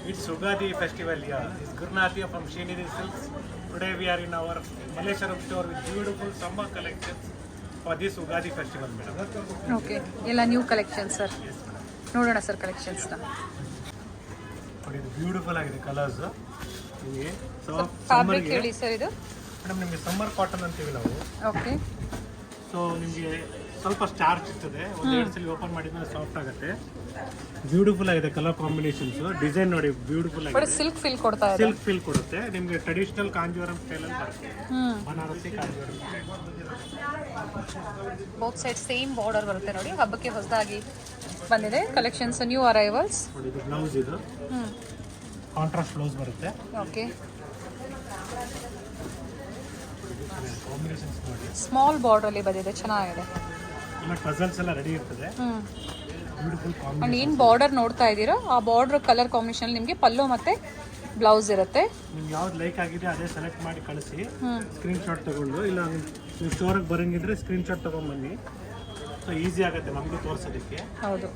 It's Ugadi festival, yeah. It's Gurnathia from Srinidhi Silks. Today we are in our Malaysian store with beautiful summer collections for this Ugadi festival, madam. Okay ಎಲ್ಲ new collection sir. ನೋಡೋಣ sir ಕಲೆಕ್ಷನ್ಸ್ನ. ನೋಡಿ ಇದು beautiful ಆಗಿದೆ colours. ನಿಮಗೆ fabric ಹೇಳಿ sir ಇದು. Madam ನಿಮಗೆ summer cotton ಅಂತೀವಿ ನಾವು. ಓಕೆ. ಸೊ ನಿಮಗೆ ಸ್ವಲ್ಪ ಸ್ಟಾರ್ಚ್ ಇರ್ತದೆ, ಒಂದೆರಡು ಸಲ ಓಪನ್ ಮಾಡಿದ್ಮೇಲೆ ಸಾಫ್ಟ್ ಆಗುತ್ತೆ. ಬ್ಯೂಟಿಫುಲ್ ಆಗಿದೆ ಕಲರ್ ಕಾಂಬಿನೇಷನ್ಸ್. ಡಿಸೈನ್ ನೋಡಿ ಬ್ಯೂಟಿಫುಲ್ ಆಗಿದೆ. ಸಿಲ್ಕ್ ಫೀಲ್ ಕೊಡ್ತಾ ಇದೆ. ಸಿಲ್ಕ್ ಫೀಲ್ ಕೊಡುತ್ತೆ ನಿಮಗೆ. ಟ್ರೆಡಿಷನಲ್ ಕಾಂಜೀವರಂ ಸ್ಟೈಲ್ ಅಲ್ಲಿ ಬರುತ್ತೆ. Banarasi Kanjeevaram style. Both side same border ಬರುತ್ತೆ ನೋಡಿ. ಹಬ್ಬಕ್ಕೆ ಹೊಸದಾಗಿ ಬಂದಿದೆ ಕಲೆಕ್ಷನ್ಸ್, ನ್ಯೂ ಅರೈವಲ್ಸ್. ನೋಡಿ ಇದು ಬ್ಲೌಸ್, ಇದು ಕಾಂಟ್ರಾಸ್ಟ್ ಬ್ಲೌಸ್ ಬರುತ್ತೆ. ಓಕೆ. ಕಾಂಬಿನೇಷನ್ಸ್ ನೋಡಿ. ಸ್ಮಾಲ್ ಬಾರ್ಡರ್ ಅಲ್ಲಿ ಬಂದಿದೆ, ಚೆನ್ನಾಗಿದೆ. ಎಲ್ಲ ಟಸಲ್ಸ್ ಎಲ್ಲ ರೆಡಿ ಇರ್ತದೆ. Beautiful and combination. ಏನು ಬಾರ್ಡರ್ ನೋಡ್ತಾ ಇದ್ದೀರಾ ಆ ಬಾರ್ಡರ್ ಕಲರ್ ಕಾಂಬಿನೇಷನ್ ನಿಮಗೆ ಪಲ್ಲು ಮತ್ತೆ ಬ್ಲೌಸ್ ಇರುತ್ತೆ. ನಿಮ್ಗೆ ಯಾವ್ದು ಲೈಕ್ ಆಗಿದೆ ಅದೇ ಸೆಲೆಕ್ಟ್ ಮಾಡಿ ಕಳಿಸಿ. ಸ್ಕ್ರೀನ್ ಶಾಟ್ ತಗೊಂಡು, ಇಲ್ಲ ನೀವು ಸ್ಟೋರಿಗೆ ಬರಂಗಿದ್ರೆ ಸ್ಕ್ರೀನ್ ಶಾಟ್ ತಗೊಂಡ್ಬನ್ನಿ. ಸೊ ಈಸಿ ಆಗುತ್ತೆ ನಮಗೆ ತೋರಿಸೋದಕ್ಕೆ. ಹೌದು.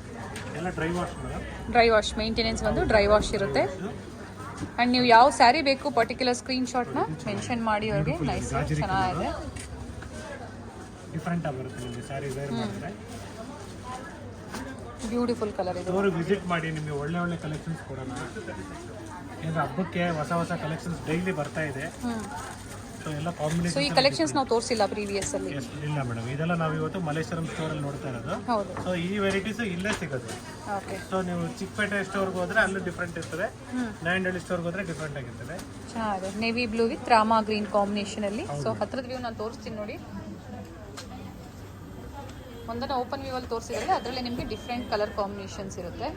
ಎಲ್ಲ dry wash madam. Dry wash maintenance ಬಂದು ಡ್ರೈ ವಾಶ್ ಇರುತ್ತೆ. ಅಂಡ್ ನೀವು ಯಾವ ಸ್ಯಾರಿ ಬೇಕು ಪರ್ಟಿಕ್ಯುಲರ್ ಸ್ಕ್ರೀನ್ ಶಾಟ್ನ ಮೆನ್ಷನ್ ಮಾಡಿ ಅವ್ರಿಗೆ. ನೈಸ್, ಚೆನ್ನಾಗಿದೆ. ಡಿಫ್ರೆಂಟ್ ಆಗಿರುತ್ತೆ ನಿಮಗೆ ಸ್ಯಾರಿ ವೇರ್ ಮಾಡಿದ್ರೆ. ಬ್ಯೂಟಿಫುಲ್ ಕಲರ್ ಇದು. ಸ್ಟೋರಿಗೆ ವಿಸಿಟ್ ಮಾಡಿ, ನಿಮಗೆ ಒಳ್ಳೆ ಒಳ್ಳೆ ಕಲೆಕ್ಷನ್ಸ್ ಕೊಡೋಣ. ಯಾಕಂದ್ರೆ ಹಬ್ಬಕ್ಕೆ ಹೊಸ ಹೊಸ ಕಲೆಕ್ಷನ್ಸ್ ಡೈಲಿ ಬರ್ತಾ ಇದೆ. ಸೊ ಎಲ್ಲ ಸೊ ಕಾಂಬಿನೇಷನ್. ಈ ಕಲೆಕ್ಷನ್ಸ್ ನಾವು ತೋರಿಸಿಲ್ಲ ಪ್ರೀವಿಯಸ್ ಅಲ್ಲಿ. ಇಲ್ಲ ಮೇಡಮ್, ಇದೆಲ್ಲ ನಾವು ಇವತ್ತು ಮಲ್ಲೇಶ್ವರಂ ಸ್ಟೋರಲ್ಲಿ ನೋಡ್ತಾ ಇರೋದು. ಹೌದು. ಸೊ ಈ ವೆರೈಟೀಸ್ ಇಲ್ಲೇ ಸಿಗೋದು. ಓಕೆ. ಸೊ ನೀವು ಚಿಕ್ಕಪೇಟೆ ಸ್ಟೋರ್ಗೆ ಹೋದ್ರೆ ಅಲ್ಲೂ ಡಿಫ್ರೆಂಟ್ ಇರ್ತದೆ, ನಾಯಂಡಹಳ್ಳಿ ಸ್ಟೋರ್ಗೆ ಹೋದ್ರೆ ಡಿಫ್ರೆಂಟ್ ಆಗಿರ್ತದೆ. ಚೆನ್ನಾಗಿದೆ. Navy blue with Rama green combination ಅಲ್ಲಿ. ಸೊ ಹತ್ರದ ವ್ಯೂ ನಾನು ತೋರಿಸ್ತೀನಿ ನೋಡಿ. ಒಂದನ್ನ ಓಪನ್ ವ್ಯೂ ಅಲ್ಲಿ ತೋರಿಸಿದ್ರೆ ಅದರಲ್ಲಿ ನಿಮಗೆ ಡಿಫ್ರೆಂಟ್ ಕಲರ್ ಕಾಂಬಿನೇಷನ್ಸ್ ಇರುತ್ತೆ.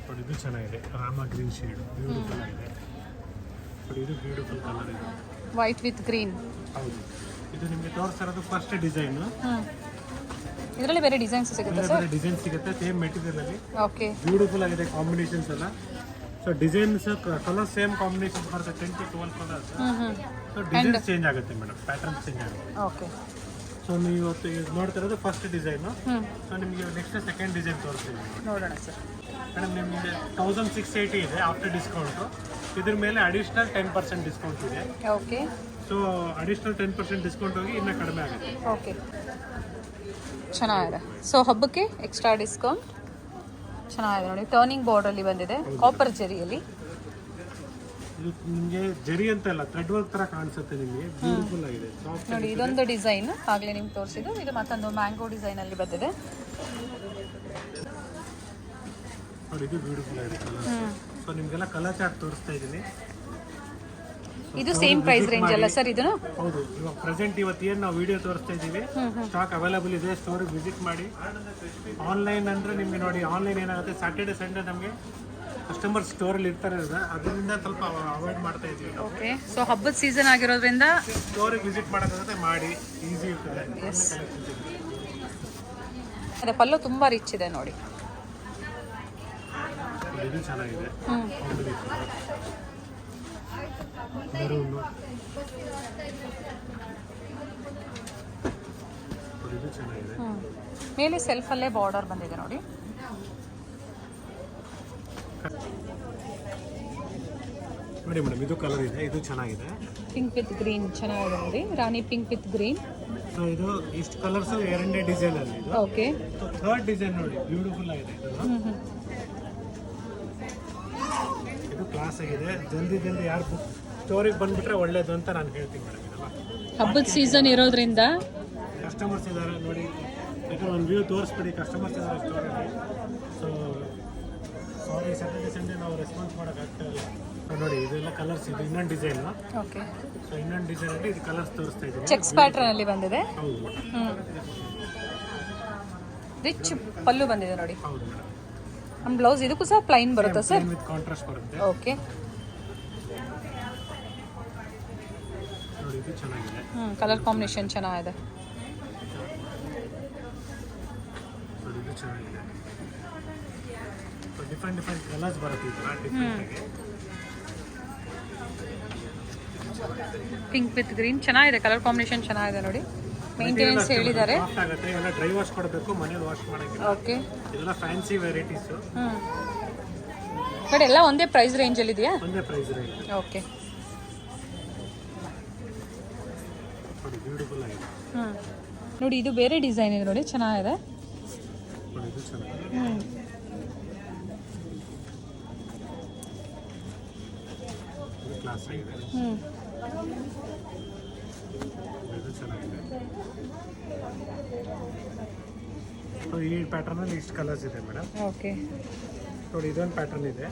ನೋಡಿ ಇದು ಚೆನ್ನಾಗಿದೆ, ರಾಮಾ ಗ್ರೀನ್ ಶೇಡ್ ಬ್ಯೂಟಿಫುಲ್ ಆಗಿದೆ. ನೋಡಿ ಇದು ಬ್ಯೂಟಿಫುಲ್ ಕಲರ್ ಇದೆ, ವೈಟ್ ವಿತ್ ಗ್ರೀನ್. ಹೌದು. ಇದು ನಿಮಗೆ ತೋರಿಸ್ತಿರೋದು ಫಸ್ಟ್ ಡಿಸೈನ್. ಇದರಲ್ಲಿ ಬೇರೆ ಡಿಸೈನ್ಸ್ ಸಿಗುತ್ತೆ ಸರ್. ಡಿಸೈನ್ ಸಿಗುತ್ತೆ ಸೇಮ್ ಮೆಟೀರಿಯಲ್ ಅಲ್ಲಿ. ಓಕೆ. ಬ್ಯೂಟಿಫುಲ್ ಆಗಿದೆ ಕಾಂಬಿನೇಷನ್ಸ್ ಎಲ್ಲ. So designs colour same combinations ಬರುತ್ತೆ, 10 to 12 colours. So design change ಆಗುತ್ತೆ ಮೇಡಮ್, ಪ್ಯಾಟರ್ನ್ ಚೇಂಜ್ ಆಗುತ್ತೆ. ಓಕೆ. ಸೊ ನೀವು ಇವತ್ತು ನೋಡ್ತಾ ಇರೋದು ಫಸ್ಟ್ ಡಿಸೈನು. ಸೊ ನಿಮಗೆ ನೆಕ್ಸ್ಟ್ ಸೆಕೆಂಡ್ ಡಿಸೈನ್ ತೋರಿಸ್ತೀವಿ ನೋಡೋಣ ಸರ್. ಮೇಡಮ್ ನಿಮಗೆ 1680 ಇದೆ ಆಫ್ಟರ್ ಡಿಸ್ಕೌಂಟು. ಇದ್ರ ಮೇಲೆ ಅಡಿಷ್ನಲ್ 10% ಡಿಸ್ಕೌಂಟ್ ಇದೆ. ಓಕೆ. ಸೊ ಅಡಿಷ್ನಲ್ 10% ಡಿಸ್ಕೌಂಟ್ ಹೋಗಿ ಇನ್ನೂ ಕಡಿಮೆ ಆಗುತ್ತೆ. ಓಕೆ, ಚೆನ್ನಾಗಿದೆ. ಸೊ ಹಬ್ಬಕ್ಕೆ ಎಕ್ಸ್ಟ್ರಾ ಡಿಸ್ಕೌಂಟ್ ಚೆನ್ನಾಗಿದೆ ನೋಡಿ. ಟರ್ನಿಂಗ್ ಬಾರ್ಡರಲ್ಲಿ ಬಂದಿದೆ, ಕಾಪರ್ ಜರಿಯಲ್ಲಿ. ಇದು ನಿಮಗೆ ಜರಿ ಅಂತ ಅಲ್ಲ, ಥ್ರೆಡ್ ವರ್ಕ್ ತರ ಕಾಣಿಸುತ್ತೆ ನಿಮಗೆ. ಬ್ಯೂಟಿಫುಲ್ ಆಗಿದೆ, ಸಾಫ್ಟ್ ನೋಡಿ. ಇದೊಂದು ಡಿಸೈನ್ ಆಗಲೇ ನಿಮ್ಗೆ ತೋರಿಸಿದ್ದು. ಇದು ಮತ್ತೊಂದು ಮ್ಯಾಂಗೋ ಡಿಸೈನ್ ಅಲ್ಲಿ ಬಂದಿದೆ. ನೋಡಿ ಇದು ಬ್ಯೂಟಿಫುಲ್ ಆಗಿದೆ ಕಲರ್. ಸೊ ನಿಮಗೆಲ್ಲ ಕಲರ್ ಚಾರ್ಟ್ ತೋರಿಸ್ತಾ ಇದ್ದೀನಿ. ಇದು ಸೇಮ್ ಪ್ರೈಸ್ ರೇಂಜ್ ಅಲ್ಲ ಸರ್ ಇದನ್ನು? ಹೌದು. ಇವಾಗ ಪ್ರೆಸೆಂಟ್ ಇವತ್ತು ಏನು ನಾವು ವಿಡಿಯೋ ತೋರಿಸ್ತಾ ಇದ್ದೀವಿ, ಸ್ಟಾಕ್ ಅವೈಲೇಬಲ್ ಇದೆ. ಸ್ಟೋರಿಗೆ ವಿಸಿಟ್ ಮಾಡಿ. ಆನ್ಲೈನ್ ಅಂದರೆ ನಿಮಗೆ ನೋಡಿ, ಆನ್ಲೈನ್ ಏನಾಗುತ್ತೆ ಸ್ಯಾಟರ್ಡೆ ಸಂಡೇ ನಮಗೆ ಕಸ್ಟಮರ್ ಸ್ಟೋರಲ್ಲಿ ಇರ್ತಾರೆ, ಅದರಿಂದ ಸ್ವಲ್ಪ ಅವಾಯ್ಡ್ ಮಾಡ್ತಾ ಇದ್ದೀವಿ. ಓಕೆ. ಸೊ ಹಬ್ಬದ ಸೀಸನ್ ಆಗಿರೋದ್ರಿಂದ ಸ್ಟೋರಿಗೆ ವಿಸಿಟ್ ಮಾಡೋದಾಗುತ್ತೆ, ಮಾಡಿ. ಈಸಿ ಇರ್ತದೆ. ಅದೇ ಪಲ್ಲು ತುಂಬ ರಿಚ್ ಇದೆ ನೋಡಿ. ಇದು ಚೆನ್ನಾಗಿದೆ. ಇದು ಚೆನ್ನಾಗಿದೆ. ಮೇಲೆ ಸೆಲ್ಫಲ್ಲೇ ಬಾರ್ಡರ್ ಬಂದಿದೆ ನೋಡಿ. ನೋಡಿ ಮೇಡಮ್, ಇದು ಕಲರ್ ಇದೆ, ಇದು ಚೆನ್ನಾಗಿದೆ. ಪಿಂಕ್ ವಿತ್ ಗ್ರೀನ್ ಚೆನ್ನಾಗಿದೆ ನೋಡಿ. ರಾಣಿ ಪಿಂಕ್ ವಿತ್ ಗ್ರೀನ್. ಸೊ ಇದು ಇಷ್ಟು ಕಲರ್ಸ್ ಎರಡನೇ ಡಿಸೈನ್ ಅಲ್ಲಿ ಇದು. ಓಕೆ. ಥರ್ಡ್ ಡಿಸೈನ್ ನೋಡಿ, ಬ್ಯೂಟಿಫುಲ್ ಆಗಿದೆ. ಇದು ಕ್ಲಾಸ್ ಆಗಿದೆ. ಜಲ್ದಿ ಯಾರು ಸ್ಟೋರಿಗೆ ಬಂದ್ಬಿಟ್ರೆ ಒಳ್ಳೇದು ಅಂತ ನಾನು ಹೇಳ್ತೀನಿ ಮೇಡಮ್. ಇದೆಲ್ಲ ಹಬ್ಬದ ಸೀಸನ್ ಇರೋದ್ರಿಂದ ಕಸ್ಟಮರ್ಸ್ ಇದ್ದಾರೆ ನೋಡಿ. ಯಾಕಂದ್ರೆ ಒಂದು ವ್ಯೂ ತೋರಿಸ್ಬಿಡಿ, ಕಸ್ಟಮರ್ಸ್ ಇದ್ದಾರೆ ಸ್ಟೋರಲ್ಲಿ. ಸೊ ಸಾರಿ, ಸ್ಯಾಟರ್ಡೆ ಸಂಡೇ ನಾವು ರೆಸ್ಪಾನ್ಸ್ ಮಾಡೋಕ್ಕಾಗ್ತಾಯಿಲ್ಲ. ನೋಡಿ ಇದೆಲ್ಲ ಕಲರ್ಸ್. ಇದು ಇನ್ನೊಂದು ಡಿಸೈನ್. ಓಕೆ. ಸೊ ಇನ್ನೊಂದು ಡಿಸೈನ್ ಅಲ್ಲಿ ಇದು ಕಲರ್ಸ್ ತೋರಿಸ್ತಾ ಇದ್ದೀನಿ. ಚೆಕ್ಸ್ ಪ್ಯಾಟರ್ನ್ ಅಲ್ಲಿ ಬಂದಿದೆ. ಹೌದು. ರಿಚ್ ಪಲ್ಲು ಬಂದಿದೆ ನೋಡಿ. ಹೌದು ಮೇಡಮ್. ನಮ್ಮ ಬ್ಲೌಸ್ ಇದಕ್ಕೂ ಸಹ ಪ್ಲೈನ್ ಬರುತ್ತಾ ಸರ್? ವಿತ್ ಕಾಂಟ್ರಾಸ್ಟ್ ಬರುತ್ತೆ. ಓಕೆ. ನೋಡಿ ಇದು ಚೆನ್ನಾಗಿದೆ. ಕಲರ್ ಕಾಂಬಿನೇಷನ್ ಚೆನ್ನಾಗಿದೆ. ನೋಡಿ ಇದು ಚೆನ್ನಾಗಿದೆ. ಡಿಫ್ರೆಂಟ್ ಕಲರ್ಸ್ ಬರುತ್ತೆ. ಈ ಥರ ಡಿಫ್ರೆಂಟ್ ಆಗಿ. ಪಿಂಕ್ ವಿತ್ ಗ್ರೀನ್ ಚೆನ್ನಾಗಿದೆ. ಕಲರ್ ಕಾಂಬಿನೇಷನ್ ಚೆನ್ನಾಗಿದೆ ನೋಡಿ. ಮೇಂಟೆನೆನ್ಸ್ ಹೇಳಿದ್ದಾರೆ. ಸಾಫ್ಟ್ ಆಗುತ್ತೆ. ಎಲ್ಲ ಡ್ರೈ ವಾಶ್ ಕೊಡಬೇಕು, ಮನೇಲಿ ವಾಶ್ ಮಾಡೋಂಗಿಲ್ಲ. ಓಕೆ. ಇದೆಲ್ಲ ಫ್ಯಾನ್ಸಿ ವೆರೈಟೀಸ್. ಬಟ್ ಎಲ್ಲ ಒಂದೇ ಪ್ರೈಸ್ ರೇಂಜಲ್ಲಿ ಇದೆಯಾ? ಒಂದೇ ಪ್ರೈಸ್ ರೇಂಜ್. ಓಕೆ. ನೋಡಿ ಬ್ಯೂಟಿಫುಲ್ ಆಗಿದೆ. ನೋಡಿ ಇದು ಬೇರೆ ಡಿಸೈನ್ ಇದೆ ನೋಡಿ, ಚೆನ್ನಾಗಿದೆ. ನೋಡಿ ಇದು ಚೆನ್ನಾಗಿದೆ. ಇದು ಕ್ಲಾಸ್ ಆಗಿದೆ. ಇದು ಚೆನ್ನಾಗಿದೆ. ಈ ಪ್ಯಾಟರ್ನ್ ಅಲ್ಲಿ ಇಷ್ಟು ಕಲರ್ಸ್ ಇದೆ ಮೇಡಮ್. ಓಕೆ. ನೋಡಿ ಇದೊಂದು ಪ್ಯಾಟರ್ನ್ ಇದೆ.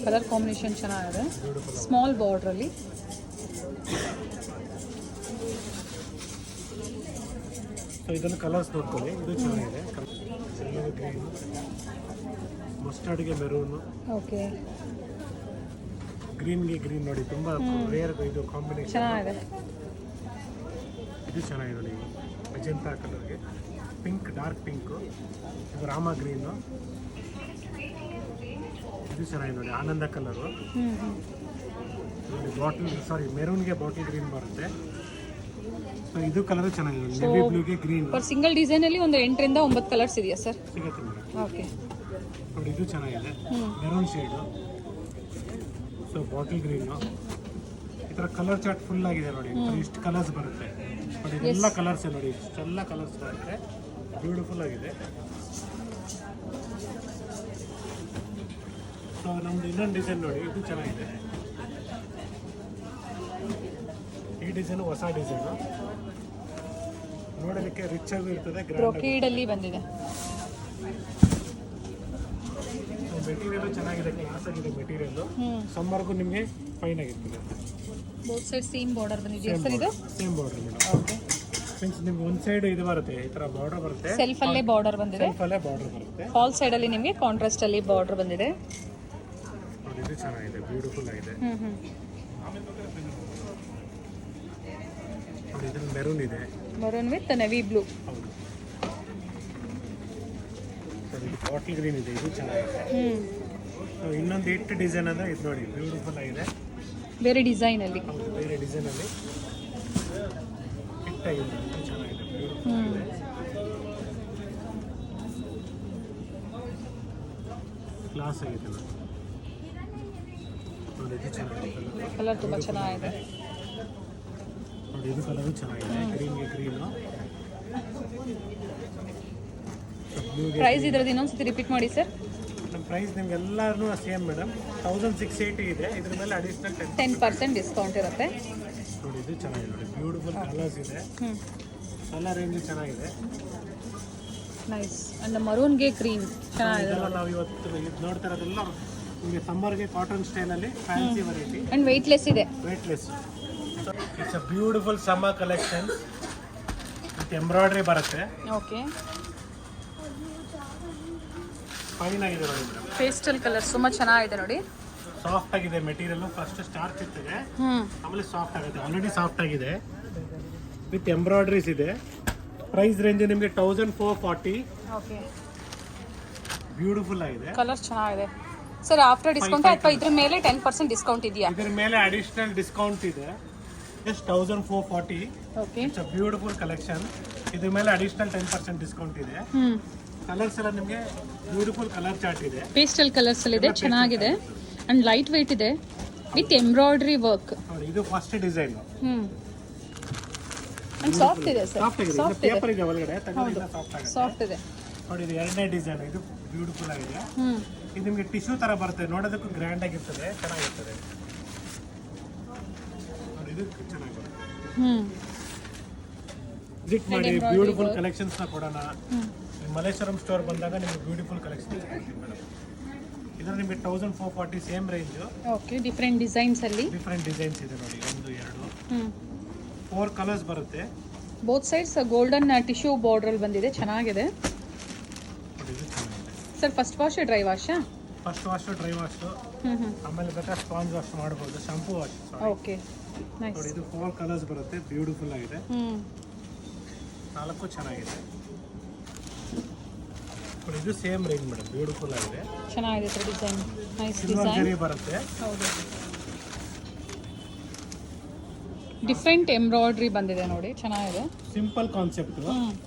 ಕಲರ್ ಕಾಂಬಿನೇಷನ್ ಚೆನ್ನಾಗಿದೆ, ಸ್ಮಾಲ್ ಬಾರ್ಡರ್ ಅಲ್ಲಿ. ಇದನ್ನು ಕಲರ್ಸ್ ನೋಡ್ಕೊಳ್ಳಿ, ಇದು ಚೆನ್ನಾಗಿದೆ. ಗ್ರೀನ್, ಮಸ್ಟರ್ಡ್ಗೆ ಮೆರೂನು, ಓಕೆ, ಗ್ರೀನ್ಗೆ ಗ್ರೀನ್ ನೋಡಿ ತುಂಬಾ ರೇರ್ ಇದು ಕಾಂಬಿನೇಷನ್. ಚೆನ್ನಾಗಿದೆ. ಇದು ಚೆನ್ನಾಗಿದೆ ನೋಡಿ, ಮೆಜೆಂಟಾ ಕಲರ್ಗೆ ಪಿಂಕ್, ಡಾರ್ಕ್ ಪಿಂಕು, ಇದು ರಾಮ ಗ್ರೀನು. ಇದು ಚೆನ್ನಾಗಿದೆ ನೋಡಿ, ಆನಂದ ಕಲರು ನೋಡಿ. ಮೆರೂನ್ಗೆ ಬಾಟಲ್ ಗ್ರೀನ್ ಬರುತ್ತೆ. ಸೊ ಇದು ಕಲರ್ ಚೆನ್ನಾಗಿದೆ, ನೆವಿ ಬ್ಲೂಗೆ ಗ್ರೀನ್. ಫಾರ್ ಸಿಂಗಲ್ ಡಿಸೈನ್ ಅಲ್ಲಿ ಒಂದು 8 ರಿಂದ 9 ಕಲರ್ಸ್ ಇದೆಯಾ ಸರ್? ಸಿಗುತ್ತೆ ಮೇಡಮ್. ಓಕೆ. ನೋಡಿ ಇದು ಚೆನ್ನಾಗಿದೆ, maroon shade. So bottle green, ಈ ಥರ ಕಲರ್ ಚಾರ್ಟ್ ಫುಲ್ ಆಗಿದೆ ನೋಡಿ. ಇಷ್ಟು ಕಲರ್ಸ್ ಬರುತ್ತೆ ನೋಡಿ, ಇದೆಲ್ಲ ಕಲರ್ಸ್ ನೋಡಿ, ಇಷ್ಟೆಲ್ಲ ಕಲರ್ಸ್ ಬರುತ್ತೆ. ಬ್ಯೂಟಿಫುಲ್ ಆಗಿದೆ. ಸೊ ನಮ್ದು ಇನ್ನೊಂದು ಡಿಸೈನ್ ನೋಡಿ, ಇದು ಚೆನ್ನಾಗಿದೆ. ಈ ಡಿಸೈನು ಹೊಸ ಡಿಸೈನು, ನೋಡಲಿಕ್ಕೆ ರಿಚ್ ಆಗಿ ಇರ್ತದೆ. ಬ್ರೊಕೇಡ್ ಅಲ್ಲಿ ಬಂದಿದೆ. ಮೆಟೀರಿಯಲ್ ಚೆನ್ನಾಗಿದೆ, ಕ್ಲಾಸ್ ಆಗಿದೆ ಮೆಟೀರಿಯಲ್. ಸಮ್ಮರ್ಗೂ ನಿಮಗೆ ಫೈನ್ ಆಗಿರ್ತದೆ. ಬೋತ್ ಸೈಡ್ ಸೇಮ್ ಬಾರ್ಡರ್ ಬಂದಿದೆ ಸರ್. ಇದು same border madam. Okay. Means ನಿಮ್ಗೆ ಒಂದು ಸೈಡ್ ಇದು ಬರುತ್ತೆ, ಈ ಥರ ಬಾರ್ಡರ್ ಬರುತ್ತೆ. ಸೆಲ್ಫ್ ಅಲ್ಲೇ ಬಾರ್ಡರ್ ಬಂದಿದೆ. ಸೆಲ್ಫ್ ಅಲ್ಲೇ ಬಾರ್ಡರ್ ಬರುತ್ತೆ. ಫಾಲ್ ಸೈಡ್ ಅಲ್ಲಿ ನಿಮಗೆ ಕಾಂಟ್ರಾಸ್ಟ್ ಅಲ್ಲಿ ಬಾರ್ಡರ್ ಬಂದಿದೆ. ನೋಡಿ ಇದು ಚೆನ್ನಾಗಿದೆ, ಬ್ಯೂಟಿಫುಲ್ ಆಗಿದೆ. ನೋಡಿ ಇದ್ರಲ್ಲಿ ಮೆರೂನ್ ಇದೆ, ಮರೂನ್ ವಿತ್ ನೆವಿ ಬ್ಲೂ. ಹೌದು. ಸರ್ ಇದು ಬಾಟಲ್ ಗ್ರೀನ್ ಇದೆ, ಇದು ಚೆನ್ನಾಗಿದೆ. ಇನ್ನೊಂದು 8 ಡಿಸೈನ್ ಅಂದರೆ ಇದು ನೋಡಿ, ಬ್ಯೂಟಿಫುಲ್ ಆಗಿದೆ. ಬೇರೆ ಡಿಸೈನ್ ಅಲ್ಲಿ. ಹೌದು, ಬೇರೆ ಡಿಸೈನಲ್ಲಿ ಇಟ್ಟಾಗಿದೆ, ಇದು ಚೆನ್ನಾಗಿದೆ, ಬ್ಯೂಟಿಫುಲ್ ಆಗಿದೆ. ಕ್ಲಾಸ್ ಆಗಿದೆ ನೋಡಿ. ನೋಡಿ ಇದು ಚೆನ್ನಾಗಿದೆ, ಕಲರ್ ತುಂಬ ಚೆನ್ನಾಗಿದೆ. ನೋಡಿ ಇದು ಕಲರು ಚೆನ್ನಾಗಿದೆ, ಗ್ರೀನ್ಗೆ ಗ್ರೀನು. ಪ್ರೈಸ್ ಇದ್ರದ್ದು ಇನ್ನೊಂದ್ಸತಿ ರಿಪೀಟ್ ಮಾಡಿ ಸರ್. ನಮ್ಮ ಪ್ರೈಸ್ ನಿಮ್ಗೆಲ್ಲರೂ ಸೇಮ್ ಮೇಡಮ್, 1680 ಇದೆ. ಇದ್ರ ಮೇಲೆ ಅಡಿಷ್ನಲ್ 10% ಡಿಸ್ಕೌಂಟ್ ಇರುತ್ತೆ. ನೋಡಿ ಇದು ಚೆನ್ನಾಗಿದೆ ನೋಡಿ, ಬ್ಯೂಟಿಫುಲ್ ಕಲರ್ಸ್ ಇದೆ. ಕಲರ್ ರೇಂಜ್ ಚೆನ್ನಾಗಿದೆ, ನೈಸ್. ಅಂಡ್ ಮರೂನ್ಗೆ ಗ್ರೀನ್ ಚೆನ್ನಾಗಿದೆ. ಇದೆಲ್ಲ ನಾವು ಇವತ್ತು ಇದು ನೋಡ್ತಾ ಇರೋದೆಲ್ಲ ನಿಮಗೆ ಸಮ್ಮರ್ಗೆ ಕಾಟನ್ ಸ್ಟೈಲಲ್ಲಿ ಫ್ಯಾನ್ಸಿ ವೆರೈಟಿ ಅಂಡ್ ವೆಯ್ಟ್ಲೆಸ್ ಇದೆ. Weightless. It's a beautiful summer collection with embroidery ಬರುತ್ತೆ. ಓಕೆ. ಫೈನ್ ಆಗಿದೆ ನೋಡಿ ಮೇಡಮ್. ಪೇಸ್ಟಲ್ ಕಲರ್ ತುಂಬಾ ಚೆನ್ನಾಗಿದೆ ನೋಡಿ. ಸಾಫ್ಟ್ ಆಗಿದೆ ಮೆಟೀರಿಯಲ್. ಫಸ್ಟ್ ಸ್ಟಾರ್ಚ್ ಇರ್ತದೆ, ಆಮೇಲೆ ಸಾಫ್ಟ್ ಆಗುತ್ತೆ. ಆಲ್ರೆಡಿ ಸಾಫ್ಟ್ ಆಗಿದೆ ವಿತ್ ಎಂಬ್ರಾಯ್ಡ್ರೀಸ್ ಇದೆ. ಪ್ರೈಸ್ ರೇಂಜ್ ನಿಮಗೆ 1440. ಓಕೆ. ಬ್ಯೂಟಿಫುಲ್ ಆಗಿದೆ. ಕಲರ್ ಚೆನ್ನಾಗಿದೆ ಸರ್. ಆಫ್ಟರ್ ಡಿಸ್ಕೌಂಟ್ ಅಥವಾ ಇದ್ರ ಮೇಲೆ 10% ಡಿಸ್ಕೌಂಟ್ ಇದೆಯಾ? ಇದರ ಮೇಲೆ ಅಡಿಷನಲ್ ಡಿಸ್ಕೌಂಟ್ ಇದೆ, just 1440. Okay. It's a beautiful collection. ಇದ್ರ ಮೇಲೆ ಅಡಿಷನಲ್ 10% ಡಿಸ್ಕೌಂಟ್ ಇದೆ. ಕಲರ್ಸ್ ಎಲ್ಲ ನಿಮಗೆ ಬ್ಯೂಟಿಫುಲ್ ಕಲರ್ ಚಾರ್ಟ್ ಇದೆ. ಪೇಸ್ಟಲ್ ಕಲರ್ಸ್ ಅಲ್ಲಿ ಇದೆ, ಚೆನ್ನಾಗಿದೆ. ಅಂಡ್ ಲೈಟ್ ವೇಟ್ ಇದೆ ವಿತ್ ಎಂಬ್ರಾಯ್ಡ್ರಿ ವರ್ಕ್. ನೋಡಿ ಇದು ಫಸ್ಟ್ ಡಿಸೈನ್. ಅಂಡ್ ಸಾಫ್ಟ್ ಇದೆ ಸರ್. ಸಾಫ್ಟ್ ಇದೆ, ಸಾಫ್ಟ್ ಪೇಪರ್ ಇದೆ ಒಳಗಡೆ, ತಗೊಂಡಿಲ್ಲ ಸಾಫ್ಟ್ ಆಗುತ್ತೆ. ಸಾಫ್ಟ್ ಇದೆ ನೋಡಿ. ಇದು ಎರಡನೇ ಡಿಸೈನ್, ಇದು ಬ್ಯೂಟಿಫುಲ್ ಆಗಿದೆ. ಇದು ನಿಮಗೆ ಟಿಶ್ಯೂ ತರ ಬರುತ್ತೆ, ನೋಡೋದಕ್ಕೂ ಗ್ರ್ಯಾಂಡ್ ಆಗಿರ್ತದೆ, ಚೆನ್ನಾಗಿರ್ತದೆ. ನೋಡಿ ಇದು ಚೆನ್ನಾಗಿದೆ. ವಿಸಿಟ್ ಮಾಡಿ, ಬ್ಯೂಟಿಫುಲ್ ಕಲೆಕ್ಷನ್ಸ್ ನ ಕೊಡೋಣ. ಮಲ್ಲೇಶ್ವರಂ ಸ್ಟೋರ್ ಬಂದಾಗ ನಿಮಗೆ ಬ್ಯೂಟಿಫುಲ್ ಕಲೆಕ್ಷನ್ಸ್ ಕೊಡ್ತೀವಿ ಮೇಡಮ್. ಇದರ ನಿಮಗೆ 1440 same range. Okay. Different designs ಅಲ್ಲಿ ಡಿಫ್ರೆಂಟ್ ಡಿಸೈನ್ಸ್ ಇದೆ ನೋಡಿ, 1 2 4 ಕಲರ್ಸ್ ಬರುತ್ತೆ. Both sides golden tissue border ಅಲ್ಲಿ ಬಂದಿದೆ, ಚೆನ್ನಾಗಿದೆ sir. First wash dry wash? First wash dry wash, ಆಮೇಲೆ ಬೇಕಾದ್ರೆ ಸ್ಪಾಂಜ್ ವಾಶ್ ಮಾಡ್ಬೋದು, ಶಾಂಪೂ ವಾಶ್. Okay, nice. ನೋಡಿ ಇದು 4 ಕಲರ್ಸ್ ಬರುತ್ತೆ, ಬ್ಯೂಟಿಫುಲ್ ಆಗಿದೆ. 4 ಚೆನ್ನಾಗಿದೆ ನೋಡಿ. ಇದು ಸೇಮ್ ರೇಂಜ್ ಮೇಡಮ್, ಬ್ಯೂಟಿಫುಲ್ ಆಗಿದೆ, ಚೆನ್ನಾಗಿದೆ sir. Design nice silver design ಜರಿ ಬರುತ್ತೆ. ಹೌದು. ಡಿಫ್ರೆಂಟ್ ಎಂಬ್ರಾಯ್ಡ್ರಿ ಬಂದಿದೆ ನೋಡಿ, ಚೆನ್ನಾಗಿದೆ. Simple concept.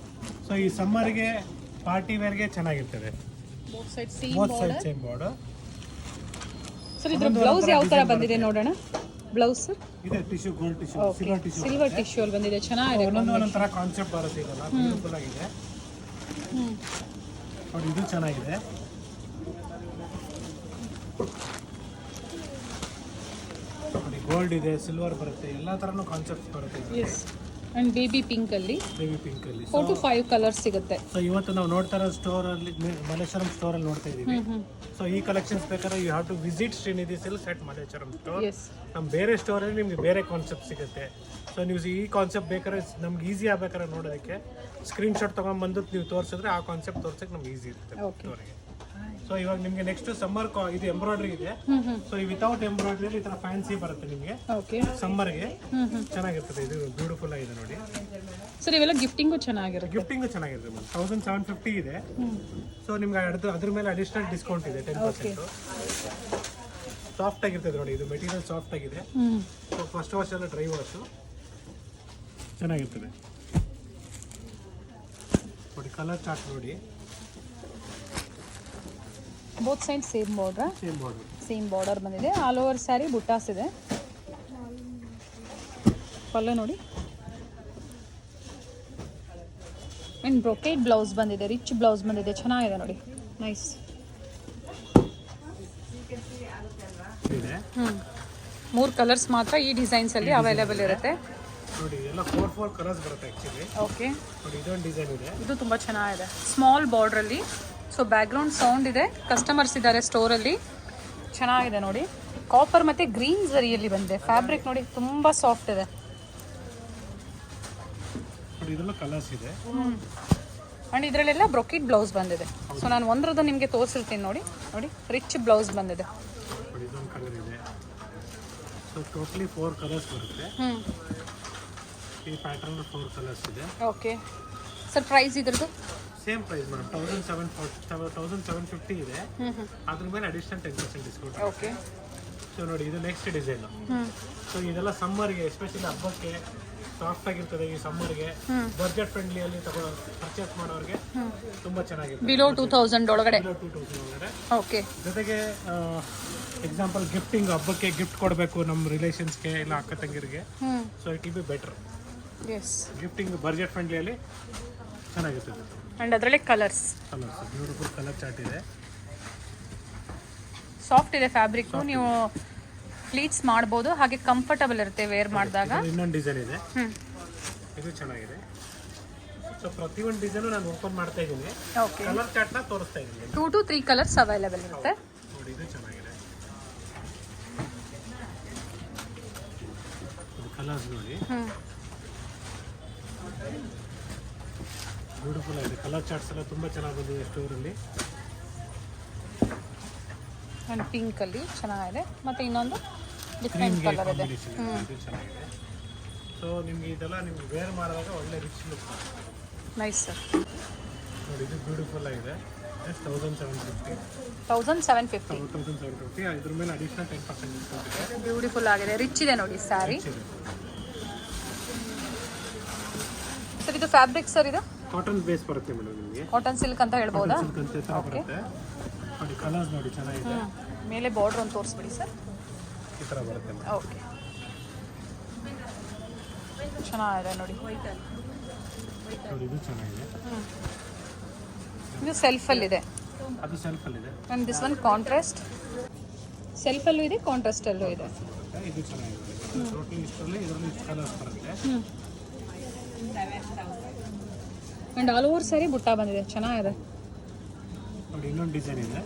ಸೊ ಈ ಸಮ್ಮರ್ಗೆ ಪಾರ್ಟಿ ವೇರ್ಗೆ ಚೆನ್ನಾಗಿರ್ತದೆ. Both side same border. Sir ಇದ್ರ ಬ್ಲೌಸ್ ಯಾವ ತರ ಬಂದಿದೆ ನೋಡೋಣ. ಬ್ಲೌಸ್ ಇದೆ tissue, gold tissue, silver tissue ಅಲ್ಲಿ ಬಂದಿದೆ, ಚೆನ್ನಾಗಿದೆ. ಒಂದೊಂದು ತರ ಕಾನ್ಸೆಪ್ಟ್ ಬರುತ್ತೆ. ಇದೆಲ್ಲ ಬ್ಯೂಟಿಫುಲ್ ಆಗಿದೆ ನೋಡಿ, ಇದು ಚೆನ್ನಾಗಿದೆ. ನೋಡಿ ಗೋಲ್ಡ್ ಇದೆ, ಸಿಲ್ವರ್ ಬರುತ್ತೆ, ಎಲ್ಲಾ ತರನು ಕಾನ್ಸೆಪ್ಟ್ಸ್ ಬರುತ್ತೆ. ಎಸ್, ಅಂಡ್ ಬೇಬಿ ಪಿಂಕ್ ಅಲ್ಲಿ, ಬೇಬಿ ಪಿಂಕ್ ಅಲ್ಲಿ 4 to 5 ಕಲರ್ಸ್ ಸಿಗುತ್ತೆ. ಸೊ ಇವತ್ತು ನಾವು ನೋಡ್ತಾ ಇರೋ ಸ್ಟೋರ್ ಅಲ್ಲಿ, ಮಲ್ಲೇಶ್ವರಂ ಸ್ಟೋರ್ ಅಲ್ಲಿ ನೋಡ್ತಾ ಇದೀವಿ. ಸೊ ಈ ಕಲೆಕ್ಷನ್ಸ್ ಬೇಕಾದ್ರೆ you have to visit Srinidhi silks at Malleshwaram store. Yes, ನಮ್ಮ ಬೇರೆ ಸ್ಟೋರಲ್ಲಿ ನಿಮ್ಗೆ ಬೇರೆ ಕಾನ್ಸೆಪ್ಟ್ ಸಿಗುತ್ತೆ. ಸೊ ನೀವು ಈ ಕಾನ್ಸೆಪ್ಟ್ ಬೇಕಾದ್ರೆ ನಮ್ಗೆ ಈಸಿ ಆಗ್ಬೇಕಾದ್ರೆ ನೋಡೋದಕ್ಕೆ ಸ್ಕ್ರೀನ್ಶಾಟ್ ತೊಗೊಂಡ್ಬಂದು ನೀವು ತೋರಿಸಿದ್ರೆ ಆ ಕಾನ್ಸೆಪ್ಟ್ ತೋರ್ಸಕ್ಕೆ ನಮ್ಗೆ ಈಸಿ ಇರುತ್ತೆ ಸ್ಟೋರಿಗೆ. ಸೊ ಇವಾಗ ನಿಮಗೆ ನೆಕ್ಸ್ಟ್ ಸಮ್ಮರ್ ಇದು ಎಂಬ್ರಾಯ್ಡ್ರಿ ಇದೆ. ಸೊ ಈ ವಿತೌಟ್ ಎಂಬ್ರಾಯ್ಡ್ರಿ ಈ ತರ ಫ್ಯಾನ್ಸಿ ಬರುತ್ತೆ ನಿಮಗೆ ಓಕೆ. ಸಮ್ಮರ್ಗೆ ಚೆನ್ನಾಗಿರ್ತದೆ. ಇದು ಬ್ಯೂಟಿಫುಲ್ ಆಗಿದೆ ನೋಡಿ. ಸರ್ ಇವೆಲ್ಲ ಗಿಫ್ಟಿಂಗು ಚೆನ್ನಾಗಿರುತ್ತೆ. ಗಿಫ್ಟಿಂಗು ಚೆನ್ನಾಗಿರುತ್ತೆ ಮ್ಯಾಮ್. 1750 ಇದೆ. ಸೊ ನಿಮ್ಗೆ ಅದ್ರ ಮೇಲೆ ಅಡಿಷನಲ್ ಡಿಸ್ಕೌಂಟ್ ಇದೆ 10%. ಸಾಫ್ಟ್ ಆಗಿರ್ತದೆ ನೋಡಿ, ಇದು ಮೆಟೀರಿಯಲ್ ಸಾಫ್ಟ್ ಆಗಿದೆ. ಸೊ ಫಸ್ಟ್ ವಾಶ್ ಎಲ್ಲ ಡ್ರೈ ವಾಶು ಚೆನ್ನಾಗಿರ್ತದೆ ನೋಡಿ. ಕಲರ್ ಚಾರ್ಟ್ ನೋಡಿ, both side same border, same border, same border ಬಂದಿದೆ. ಆಲ್ ಓವರ್ ಸ್ಯಾರಿ ಬುಟ್ಟಾಸ್ ಇದೆ. ಪಲ್ಲು ನೋಡಿ, ಅಂಡ್ ಬ್ರೊಕೇಡ್ ಬ್ಲೌಸ್ ಬಂದಿದೆ, ರಿಚ್ ಬ್ಲೌಸ್ ಬಂದಿದೆ, ಚೆನ್ನಾಗಿದೆ ನೋಡಿ, ನೈಸ್ ಇದೆ. 3 ಕಲರ್ಸ್ ಮಾತ್ರ ಈ ಡಿಸೈನ್ಸ್ ಅಲ್ಲಿ ಅವೈಲೇಬಲ್ ಇರುತ್ತೆ ನೋಡಿ. ಎಲ್ಲ 4 ಕಲರ್ಸ್ ಬರುತ್ತೆ ಆಕ್ಚುಲಿ. ಓಕೆ ನೋಡಿ, ಇದೊಂದು ಡಿಸೈನ್ ಇದೆ, ಇದು ತುಂಬಾ ಚೆನ್ನಾಗಿದೆ, ಸ್ಮಾಲ್ ಬಾರ್ಡರ್ ಅಲ್ಲಿ. ಸೊ ಬ್ಯಾಕ್ಗ್ರೌಂಡ್ ಸೌಂಡ್ ಇದೆ, ಕಸ್ಟಮರ್ಸ್ ಇದ್ದಾರೆ ಸ್ಟೋರಲ್ಲಿ, ಚೆನ್ನಾಗಿದೆ ನೋಡಿ. ಕಾಪರ್ ಮತ್ತೆ ಗ್ರೀನ್ ಜರಿಯಲ್ಲಿ ಬಂದಿದೆ. ಫ್ಯಾಬ್ರಿಕ್ ನೋಡಿ ತುಂಬಾ ಸಾಫ್ಟ್ ಇದೆ ನೋಡಿ. ಇದೆಲ್ಲ ಕಲರ್ಸ್ ಇದೆ ಅಂಡ್ ಇದರಲ್ಲೆಲ್ಲ ಬ್ರೊಕೆಟ್ ಬ್ಲೌಸ್ ಬಂದಿದೆ. ಸೊ ನಾನು ಒಂದ್ರದ್ದು ನಿಮಗೆ ತೋರಿಸಿರ್ತೀನಿ ನೋಡಿ. ನೋಡಿ ರಿಚ್ ಬ್ಲೌಸ್ ಬಂದಿದೆ. ನೋಡಿ, ಇದೊಂದು ಕಲರ್ ಇದೆ. ಸೊ ಟೋಟಲಿ 4 ಕಲರ್ಸ್ ಬರುತ್ತೆ. ಈ ಪ್ಯಾಟರ್ನ್ 4 ಕಲರ್ಸ್ ಇದೆ. ಓಕೆ ಸರ್, ಪ್ರೈಸ್ ಇದ್ರದ್ದು ಸೇಮ್ ಪ್ರೈಸ್ ಮೇಡಮ್. 1750 ಇದೆ. ಅದ್ರ ಮೇಲೆ ಅಡಿಷನಲ್ 10% ಡಿಸ್ಕೌಂಟ್. ಓಕೆ. ಸೊ ನೋಡಿ, ಇದು ನೆಕ್ಸ್ಟ್ ಡಿಸೈನ್. ಸೊ ಇದೆಲ್ಲ ಸಮ್ಮರ್ಗೆ, ಎಸ್ಪೆಷಲಿ ಹಬ್ಬಕ್ಕೆ ಸಾಫ್ಟ್ ಆಗಿರ್ತದೆ. ಈ ಸಮ್ಮರ್ಗೆ ಬಜೆಟ್ ಫ್ರೆಂಡ್ಲಿ ಅಲ್ಲಿ ಪರ್ಚೇಸ್ ಮಾಡೋರಿಗೆ ತುಂಬಾ ಚೆನ್ನಾಗಿದೆ. ಬಿಲೋ 2000 ಒಳಗಡೆ. 2000 ಒಳಗಡೆ. ಓಕೆ. ಜೊತೆಗೆ ಎಕ್ಸಾಂಪಲ್ ಗಿಫ್ಟಿಂಗ್, ಹಬ್ಬಕ್ಕೆ ಗಿಫ್ಟ್ ಕೊಡಬೇಕು ನಮ್ಮ ರಿಲೇಷನ್ಸ್ಗೆ ಇಲ್ಲ ಅಕ್ಕ ತಂಗಿರಿಗೆ. So it will be better. Yes, gifting budget ಫ್ರೆಂಡ್ಲಿಯಲ್ಲಿ ಚೆನ್ನಾಗಿರ್ತದೆ. ಅಂಡ್ ಅದರಲ್ಲೇ ಕಲರ್ಸ್ ಬ್ಯೂಟಿಫುಲ್ ಕಲರ್ ಚಾರ್ಟ್ ಇದೆ. ಸಾಫ್ಟ್ ಇದೆ ಫ್ಯಾಬ್ರಿಕ್, ನೀವು ಪ್ಲೀಟ್ಸ್ ಮಾಡ್ಬೋದು, ಹಾಗೆ ಕಂಫರ್ಟಬಲ್ ಇರುತ್ತೆ ವೇರ್ ಮಾಡಿದಾಗ. ಇನ್ನೊಂದು ಡಿಸೈನ್ ಇದೆ, ಇದು ಚೆನ್ನಾಗಿದೆ. ಸೊ ಪ್ರತಿಯೊಂದು ಡಿಸೈನು ನಾನು ಓಪನ್ ಮಾಡ್ತಾ ಇದ್ದೀನಿ. ಓಕೆ. ಕಲರ್ ಚಾರ್ಟ್ನ ತೋರಿಸ್ತಾ ಇದ್ದೀನಿ. 2 to 3 ಕಲರ್ಸ್ ಅವೈಲೇಬಲ್ ಇರುತ್ತೆ. ನೋಡಿ, ಇದು ಚೆನ್ನಾಗಿದೆ. ಇದು ಕಲರ್ಸ್ ನೋಡಿ, ಬ್ಯೂಟಿಫುಲ್ ಆಗಿದೆ. ಕಲರ್ ಚಾರ್ಟ್ಸ್ ಎಲ್ಲ ತುಂಬ ಚೆನ್ನಾಗಿ ಬಂದಿದೆ ಸ್ಟೋರಲ್ಲಿ. ಅಂಡ್ ಪಿಂಕ್ ಅಲ್ಲಿ ಚೆನ್ನಾಗಿದೆ, ಮತ್ತೆ ಇನ್ನೊಂದು ಡಿಫ್ರೆಂಟ್ ಕಲರ್ ಇದೆ. ಇದು ಚೆನ್ನಾಗಿದೆ. ಸೊ ನಿಮ್ಗೆ ಇದೆಲ್ಲ ನಿಮ್ಗೆ ವೇರ್ ಮಾಡಿದಾಗ ಒಳ್ಳೆ ರಿಚ್ ಲುಕ್. Nice sir. ನೋಡಿ, ಇದು ಬ್ಯೂಟಿಫುಲ್ ಆಗಿದೆ. 1750. 1750. ಇದ್ರ ಮೇಲೆ ಅಡಿಷನಲ್ 10% ಡಿಸ್ಕೌಂಟ್ ಇದೆ. ಬ್ಯೂಟಿಫುಲ್ ಆಗಿದೆ, ರಿಚ್ ಇದೆ ನೋಡಿ ಸ್ಯಾರಿ. ಸರ್ ಇದು ಫ್ಯಾಬ್ರಿಕ್ ಸರ್, ಇದು ಕಾಟನ್ ಬೇಸ್ ಬರುತ್ತೆ ಮೇಡಮ್. ನಿಮಗೆ ಕಾಟನ್ ಸಿಲ್ಕ್ ಅಂತ ಹೇಳ್ಬೋದಾ? ಬರುತ್ತೆ ನೋಡಿ. ಕಲರ್ಸ್ ನೋಡಿ, ಚೆನ್ನಾಗಿದೆ. ಮೇಲೆ ಬಾರ್ಡರ್ ಒಂದು ತೋರಿಸ್ಬಿಡಿ ಸರ್. ಈ ಥರ ಬರುತ್ತೆ. ಓಕೆ, ಚೆನ್ನಾಗಿದೆ ನೋಡಿ. ನೋಡಿ, ಇದು ಚೆನ್ನಾಗಿದೆ. ಇದು ಸೆಲ್ಫಲ್ಲಿದೆ, ಅದು ಸೆಲ್ಫಲ್ಲಿದೆ. And this one contrast. ಸೆಲ್ಫಲ್ಲೂ ಇದೆ, ಕಾಂಟ್ರಾಸ್ಟಲ್ಲೂ ಇದೆ. ಇದು ಚೆನ್ನಾಗಿದೆ. ಟೋಟಲಿ ಇಷ್ಟರಲ್ಲಿ ಇದರಲ್ಲಿ ಇಷ್ಟು ಕಲರ್ಸ್ ಬರುತ್ತೆ. ಆ್ಯಂಡ್ ಆಲ್ ಓವರ್ ಸ್ಯಾರಿ ಬುಟ್ಟ ಬಂದಿದೆ, ಚೆನ್ನಾಗಿದೆ ನೋಡಿ. ಇನ್ನೊಂದು ಡಿಸೈನ್ ಇದೆ,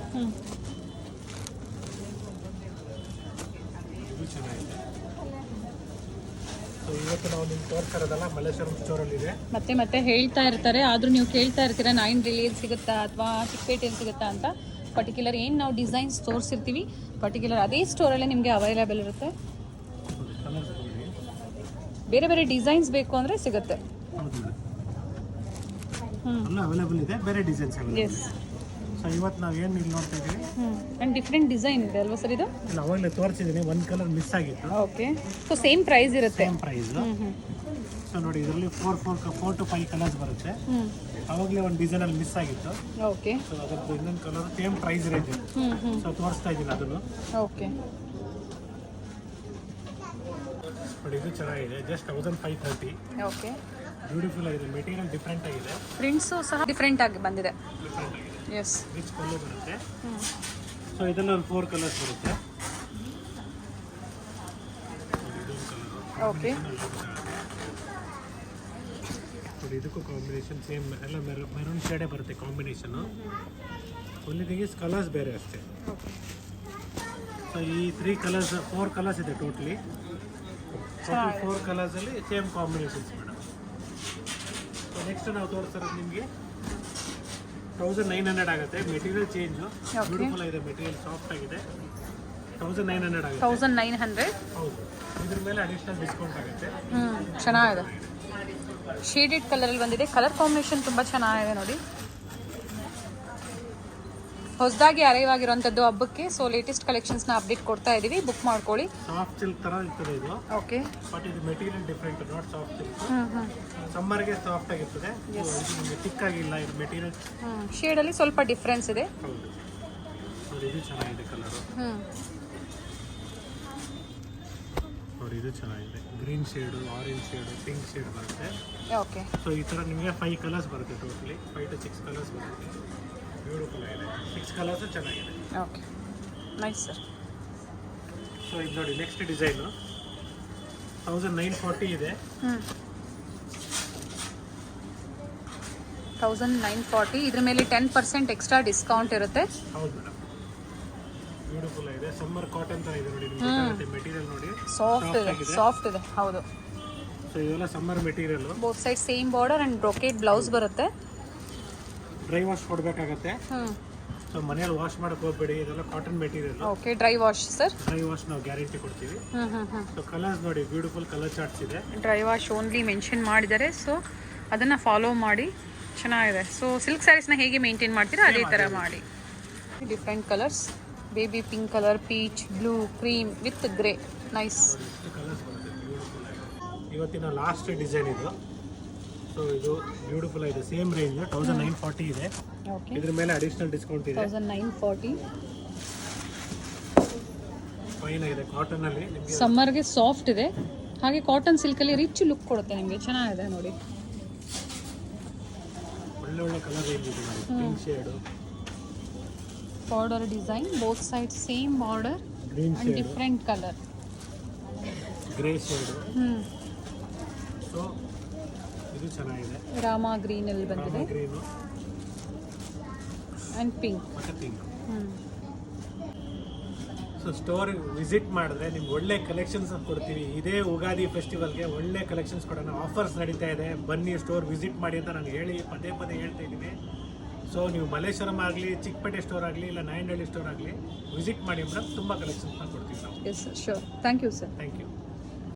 ಇದು ಚೆನ್ನಾಗಿದೆ. ಸೊ ಇವತ್ತು ನಾವು ನಿಮ್ಗೆ ತೋರಿಸ್ತಾ ಇರೋದಲ್ಲ ಮಲ್ಲೇಶ್ವರಂ ಸ್ಟೋರಲ್ಲಿ ಇದೆ. ಮತ್ತೆ ಹೇಳ್ತಾ ಇರ್ತಾರೆ, ಆದರೂ ನೀವು ಕೇಳ್ತಾ ಇರ್ತೀರಾ 9 ರಿಲೀಲ್ ಸಿಗುತ್ತಾ ಅಥವಾ ಚಿಕ್ಕಪೇಟೆಯಲ್ಲಿ ಸಿಗುತ್ತಾ ಅಂತ. ಪರ್ಟಿಕ್ಯುಲರ್ ಏನು ನಾವು ಡಿಸೈನ್ಸ್ ತೋರಿಸಿರ್ತೀವಿ, ಪರ್ಟಿಕ್ಯುಲರ್ ಅದೇ ಸ್ಟೋರಲ್ಲೇ ನಿಮಗೆ ಅವೈಲೇಬಲ್ ಇರುತ್ತೆ. ಕಲರ್ಸ್ ನೋಡಿ, ಬೇರೆ ಬೇರೆ ಡಿಸೈನ್ಸ್ ಬೇಕು ಅಂದರೆ ಸಿಗುತ್ತೆ. ಎಲ್ಲ ಅವೈಲೇಬಲ್ ಇದೆ, ಬೇರೆ ಡಿಸೈನ್ಸ್ ಅವೈಲೇಬಲ್ ಎಸ್. ಇದೆ. ಸೊ ಸೊ ಇವತ್ತು ನಾವು ಏನು ಇಲ್ಲಿ ನೋಡ್ತಾ ಇದ್ದೀವಿ, ಆ್ಯಂಡ್ ಡಿಫ್ರೆಂಟ್ ಡಿಸೈನ್ ಇದೆ ಅಲ್ವಾ ಸರ್ ಇದು? ಇಲ್ಲ ಅವಾಗಲೇ ತೋರಿಸಿದ್ದೀನಿ, ಒಂದು ಕಲರ್ ಮಿಸ್ ಆಗಿತ್ತು. ಓಕೆ, ಸೊ ಸೇಮ್ ಪ್ರೈಸ್ ಇರುತ್ತೆ. Same price. ಸೊ ನೋಡಿ ಇದರಲ್ಲಿ 4 to 5 ಕಲರ್ಸ್ ಬರುತ್ತೆ. ಅವಾಗಲೇ ಒಂದು ಡಿಸೈನಲ್ಲಿ ಮಿಸ್ ಆಗಿತ್ತು. ಓಕೆ, ಸೊ ಅದರದ್ದು ಇನ್ನೊಂದು colour same price range. So ತೋರಿಸ್ತಾ ಇದ್ದೀನಿ ಅದನ್ನು. ಓಕೆ, ನೋಡಿ ಇದು ಚೆನ್ನಾಗಿದೆ, ಜಸ್ಟ್ 1530. ಓಕೆ, ಬ್ಯೂಟಿಫುಲ್ ಆಗಿದೆ, ಮೆಟೀರಿಯಲ್ ಡಿಫ್ರೆಂಟ್ ಆಗಿದೆ. ಪ್ರಿಂಟ್ಸು ಸಹ ಡಿಫ್ರೆಂಟ್ ಆಗಿ ಬಂದಿದೆ. ಡಿಫ್ರೆಂಟ್ ಆಗಿದೆ, ಎಸ್, ರಿಚ್ ಕಲರ್ ಬರುತ್ತೆ. ಸೊ ಇದರಲ್ಲಿ ಒಂದು 4 ಕಲರ್ಸ್ ಬರುತ್ತೆ. ಓಕೆ, ನೋಡಿ ಇದಕ್ಕೂ ಕಾಂಬಿನೇಷನ್ ಸೇಮ್, ಎಲ್ಲ ಮೆರೂನ್ ಶೇಡೇ ಬರುತ್ತೆ combination. Only thing is colours ಬೇರೆ ಅಷ್ಟೇ. ಸೊ ಈ 4 ಕಲರ್ಸ್ ಇದೆ ಟೋಟಲಿ. 4 ಕಲರ್ಸಲ್ಲಿ same combinations madam. So next ನಾವು ತೋರಿಸ್ತಿರೋದು ನಿಮಗೆ 1900 ಆಗುತ್ತೆ. ಮೆಟೀರಿಯಲ್ ಚೇಂಜು, ಬ್ಯೂಟಿಫುಲ್ ಆಗಿದೆ, ಮೆಟೀರಿಯಲ್ ಸಾಫ್ಟ್ ಆಗಿದೆ. 1900 ಆಗುತ್ತೆ. 1900. ಹೌದು, ಇದ್ರ ಮೇಲೆ ಅಡಿಷನಲ್ ಡಿಸ್ಕೌಂಟ್ ಆಗುತ್ತೆ. ಚೆನ್ನಾಗಿದೆ, ಶೇಡೆಡ್ ಕಲರಲ್ಲಿ ಬಂದಿದೆ. ಕಲರ್ ಕಾಂಬಿನೇಷನ್ ತುಂಬ ಚೆನ್ನಾಗಿದೆ ನೋಡಿ. ಹೊಸದಾಗಿ ಅರೈವ್ ಆಗಿರುವಂಥದ್ದು ಹಬ್ಬಕ್ಕೆ. ಸೊ ಲೇಟೆಸ್ಟ್ ಕಲೆಕ್ಷನ್ಸ್ನ ಅಪ್ಡೇಟ್ ಕೊಡ್ತಾ ಇದ್ದೀವಿ, ಬುಕ್ ಮಾಡ್ಕೊಳ್ಳಿ. ಸಾಫ್ಟ್ ಸಿಲ್ಕ್ ಥರ ಇರ್ತದೆ ಇದು. ಓಕೆ, ಬಟ್ ಇದು material different, not soft silk. ಸಮ್ಮರ್ಗೆ ಸಾಫ್ಟ್ ಆಗಿರ್ತದೆ, ಇದು ನಿಮಗೆ ಥಿಕ್ ಆಗಿಲ್ಲ. ಇದು ಮೆಟೀರಿಯಲ್ ಶೇಡಲ್ಲಿ ಸ್ವಲ್ಪ ಡಿಫ್ರೆನ್ಸ್ ಇದೆ. ಹೌದು, ನೋಡಿ ಇದು ಚೆನ್ನಾಗಿದೆ ಕಲರು. ನೋಡಿ ಇದು ಚೆನ್ನಾಗಿದೆ, green shade, orange shade, pink shade ಬರುತ್ತೆ. ಓಕೆ, ಸೊ ಈ ಥರ ನಿಮಗೆ 5 ಕಲರ್ಸ್ ಬರುತ್ತೆ ಟೋಟಲಿ. 5 to 6 ಕಲರ್ಸ್ ಬರುತ್ತೆ. ಬ್ಯೂಟಿಫುಲ್ ಆಗಿದೆ, 6 ಕಲರ್ಸು ಚೆನ್ನಾಗಿದೆ. Okay, nice sir. ಸೊ ಇದು ನೋಡಿ ನೆಕ್ಸ್ಟ್ ಡಿಸೈನು 1940 ಇದೆ. 1940. ಇದ್ರ ಮೇಲೆ 10% ಎಕ್ಸ್ಟ್ರಾ ಡಿಸ್ಕೌಂಟ್ ಇರುತ್ತೆ. ಹೌದು ಮೇಡಮ್, ಬ್ಯೂಟಿಫುಲ್ ಆಗಿದೆ. ಸಮ್ಮರ್ ಕಾಟನ್ ಥರ ಇದೆ ನೋಡಿ, ನಿಮಗೆ ಮೆಟೀರಿಯಲ್ ನೋಡಿ ಸಾಫ್ಟ್ ಇದೆ, ಸಾಫ್ಟ್ ಇದೆ. ಹೌದು, ಸೊ ಇದೆಲ್ಲ summer material. Both side same border and brocade blouse ಬರುತ್ತೆ. ಡ್ರೈ ವಾಶ್ ಕೊಡಬೇಕಾಗತ್ತೆ. ಸೊ ಮನೆಯಲ್ಲಿ ವಾಶ್ ಮಾಡಕ್ಕೆ ಹೋಗ್ಬೇಡಿ, ಇದೆಲ್ಲ cotton material. Okay, dry wash sir. Dry wash ನಾವು ಗ್ಯಾರಂಟಿ ಕೊಡ್ತೀವಿ. ಸೊ ಕಲರ್ಸ್ ನೋಡಿ, ಬ್ಯೂಟಿಫುಲ್ ಕಲರ್ ಚಾರ್ಟ್ಸ್ ಇದೆ. ಡ್ರೈ ವಾಶ್ ಓನ್ಲಿ ಮೆನ್ಷನ್ ಮಾಡಿದ್ದಾರೆ, ಸೊ ಅದನ್ನು ಫಾಲೋ ಮಾಡಿ. ಚೆನ್ನಾಗಿದೆ. ಸೊ ಸಿಲ್ಕ್ ಸ್ಯಾರೀಸ್ನ ಹೇಗೆ ಮೇಂಟೈನ್ ಮಾಡ್ತೀರಾ ಅದೇ ಥರ ಮಾಡಿ. Different colours, baby pink colour, peach, blue, cream with grey. Nice. Colours ಬರುತ್ತೆ, ಬ್ಯೂಟಿಫುಲ್ ಆಗಿದೆ. ಇವತ್ತಿನ ಲಾಸ್ಟ್ ಡಿಸೈನ್ ಇದು. ಸೊ ಇದು ಬ್ಯೂಟಿಫುಲ್ ಆಗಿದೆ, ಸೇಮ್ ರೇಂಜ್ 1940 ಇದೆ. ಓಕೆ, ಇದ್ರ ಮೇಲೆ ಅಡಿಷನಲ್ ಡಿಸ್ಕೌಂಟ್ ಇದೆ. 1940. ಫೈನ್ ಆಗಿದೆ, ಕಾಟನ್ ಅಲ್ಲಿ ನಿಮಗೆ. ಸಮ್ಮರ್ಗೆ ಸಾಫ್ಟ್ ಇದೆ, ಹಾಗೆ ಕಾಟನ್ ಸಿಲ್ಕಲ್ಲಿ ರಿಚ್ ಲುಕ್ ಕೊಡುತ್ತೆ ನಿಮಗೆ. ಚೆನ್ನಾಗಿದೆ ನೋಡಿ, ಒಳ್ಳೆ ಕಲರ್ ರೇಂಜ್ ಇದೆ ನೋಡಿ. Pink shade, border design, both side same border green and shade, different colour, grey shade. So ಇದು ಚೆನ್ನಾಗಿದೆ, ರಾಮಾ ಗ್ರೀನ್ ಅಲ್ಲಿ ಬಂದಿದೆ, ಗ್ರೀನು ಅಂಡ್ ಪಿಂಕ್. ಮತ್ತೆ ಪಿಂಕ್. ಸೊ ಸ್ಟೋರ್ ವಿಸಿಟ್ ಮಾಡಿದ್ರೆ ನಿಮ್ಗೆ ಒಳ್ಳೆ ಕಲೆಕ್ಷನ್ಸ್ ಕೊಡ್ತೀವಿ. ಇದೇ ಯುಗಾದಿ ಫೆಸ್ಟಿವಲ್ಗೆ ಒಳ್ಳೆ ಕಲೆಕ್ಷನ್ಸ್ ಕೊಡೋಣ, ಆಫರ್ಸ್ ನಡೀತಾ ಇದೆ. ಬನ್ನಿ ಸ್ಟೋರ್ ವಿಸಿಟ್ ಮಾಡಿ ಅಂತ ನಾನು ಪದೇ ಹೇಳ್ತಾ ಇದ್ದೀನಿ. ಸೊ ನೀವು ಮಲ್ಲೇಶ್ವರಂ ಆಗಲಿ, ಚಿಕ್ಕಪೇಟೆ ಸ್ಟೋರ್ ಆಗಲಿ, ಇಲ್ಲ ನಾಯಂಡಹಳ್ಳಿ ಸ್ಟೋರ್ ಆಗಲಿ ವಿಸಿಟ್ ಮಾಡಿ ಮೇಡಮ್, ತುಂಬ ಕಲೆಕ್ಷನ್ಸ್ನ ಕೊಡ್ತೀವಿ ನಾವು. Yes sir, sure. Thank you sir. Thank you.